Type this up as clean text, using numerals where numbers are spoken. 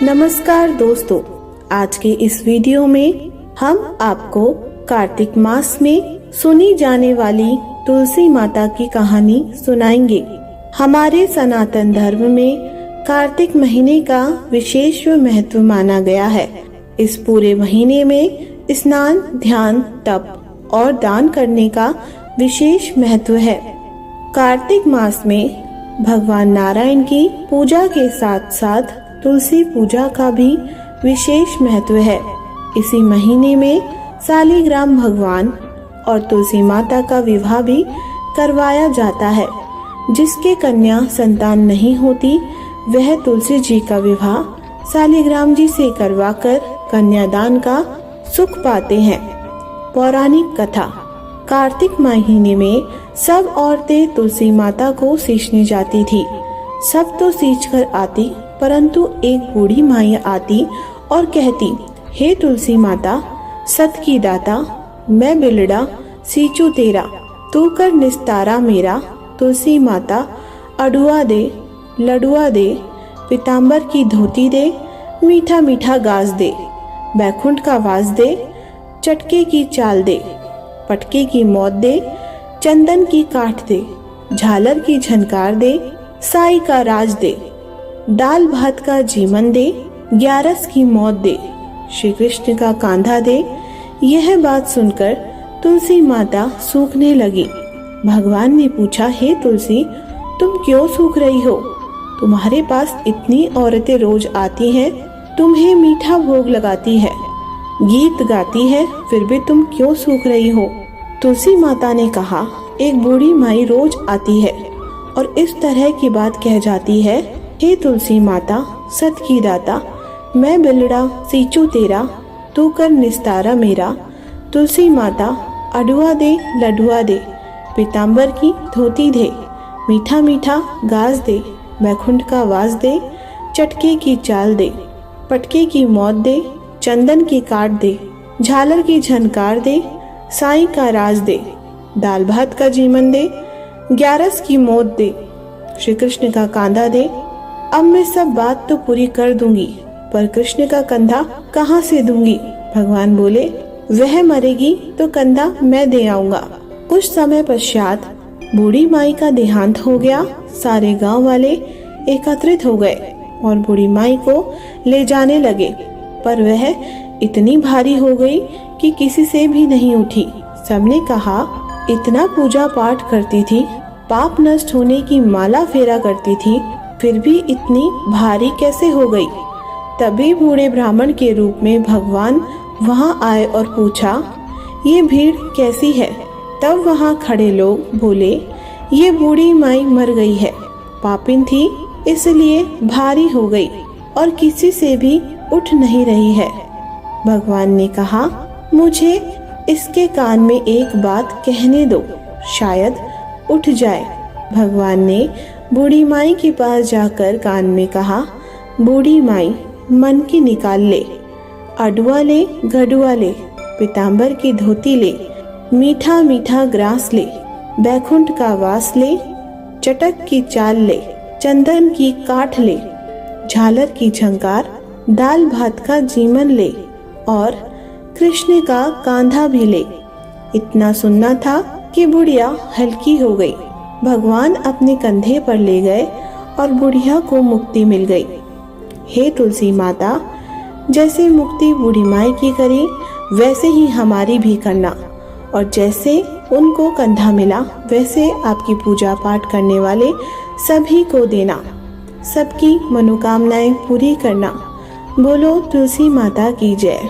नमस्कार दोस्तों, आज के इस वीडियो में हम आपको कार्तिक मास में सुनी जाने वाली तुलसी माता की कहानी सुनाएंगे। हमारे सनातन धर्म में कार्तिक महीने का विशेष महत्व माना गया है। इस पूरे महीने में स्नान, ध्यान, तप और दान करने का विशेष महत्व है। कार्तिक मास में भगवान नारायण की पूजा के साथ साथ तुलसी पूजा का भी विशेष महत्व है। इसी महीने में शालिग्राम भगवान और तुलसी माता का विवाह भी करवाया जाता है। जिसके कन्या संतान नहीं होती वह तुलसी जी का विवाह शालिग्राम जी से करवाकर कन्यादान का सुख पाते हैं। पौराणिक कथा। कार्तिक महीने में सब औरतें तुलसी माता को सींचने जाती थी। सब तो सींच कर आती, परंतु एक बूढ़ी माई आती और कहती, हे तुलसी माता, सत की दाता, मैं बिलड़ा सींचू तेरा, तू कर निस्तारा मेरा। तुलसी माता अडुआ दे, लडुआ दे, पीताम्बर की धोती दे, मीठा मीठा गाज दे, बैकुंठ का वास दे, चटके की चाल दे, पटके की मौत दे, चंदन की काठ दे, झालर की झनकार दे, साई का राज दे, दाल भात का जीवन दे, ग्यारस की मौत दे, श्री कृष्ण का कांधा दे। यह बात सुनकर तुलसी माता सूखने लगी। भगवान ने पूछा, हे तुलसी, तुम क्यों सूख रही हो? तुम्हारे पास इतनी औरतें रोज आती हैं, तुम्हें मीठा भोग लगाती है, गीत गाती है, फिर भी तुम क्यों सूख रही हो? तुलसी माता ने कहा, एक बूढ़ी माई रोज आती है और इस तरह की बात कह जाती है, हे तुलसी माता, सत की दाता, मैं बिलड़ा सींचू तेरा, तू कर निस्तारा मेरा। तुलसी माता अडुआ दे, लडुआ दे, पीताम्बर की धोती दे, मीठा मीठा गाज दे, बैकुंठ का वास दे, चटके की चाल दे, पटके की मौत दे, चंदन की काट दे, झालर की झनकार दे, साई का राज दे, दाल भात का जीवन दे, ग्यारस की मौत दे, श्री कृष्ण का कांधा दे। अब मैं सब बात तो पूरी कर दूंगी, पर कृष्ण का कंधा कहाँ से दूंगी? भगवान बोले, वह मरेगी तो कंधा मैं दे आऊंगा। कुछ समय पश्चात बूढ़ी माई का देहांत हो गया। सारे गांव वाले एकत्रित हो गए और बूढ़ी माई को ले जाने लगे, पर वह इतनी भारी हो गई कि किसी से भी नहीं उठी। सबने कहा, इतना पूजा पाठ करती थी, पाप नष्ट होने की माला फेरा करती थी, फिर भी इतनी भारी कैसे हो गई? तभी बूढ़े ब्राह्मण के रूप में भगवान वहां आए और पूछा, ये भीड़ कैसी है? तब वहां खड़े लोग बोले, ये बूढ़ी माई मर गई है, पापिन थी इसलिए भारी हो गई और किसी से भी उठ नहीं रही है। भगवान ने कहा, मुझे इसके कान में एक बात कहने दो, शायद उठ जाए। भगवान ने बूढ़ी माई के पास जाकर कान में कहा, बूढ़ी माई, मन की निकाल ले, अडुआ ले, गडुआ ले, पीताम्बर की धोती ले, मीठा मीठा ग्रास ले, बैकुंठ का वास ले, चटक की चाल ले, चंदन की काठ ले, झालर की झंकार, दाल भात का जीवन ले और कृष्ण का कांधा भी ले। इतना सुनना था कि बुढ़िया हल्की हो गई। भगवान अपने कंधे पर ले गए और बुढ़िया को मुक्ति मिल गई। हे तुलसी माता, जैसे मुक्ति बूढ़ी माई की करी, वैसे ही हमारी भी करना, और जैसे उनको कंधा मिला वैसे आपकी पूजा पाठ करने वाले सभी को देना, सबकी मनोकामनाएं पूरी करना। बोलो तुलसी माता की जय।